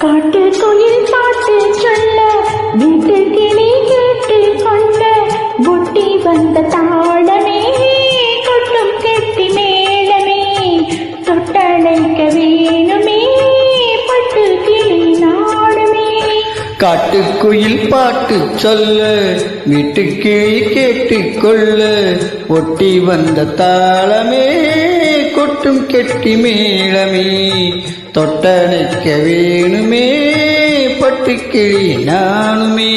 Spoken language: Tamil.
காட்டுக்குயில் பாட்டு சொல்ல வீட்டு கிளி கேட்டு கொள்ள புட்டி வந்த தாளமே கொட்டும் கெட்டி மேளமே தொட்டழைக்க வேணுமே பட்டு கிளி நாடுமே. காட்டுக்குயில் பாட்டு சொல்ல வீட்டு கிளி கேட்டு கொள்ள ஒட்டி வந்த தாளமே கொட்டும் கெட்டி மேளமே தொட்டணைக்க வேணுமே பட்டு கிளி நானுமே.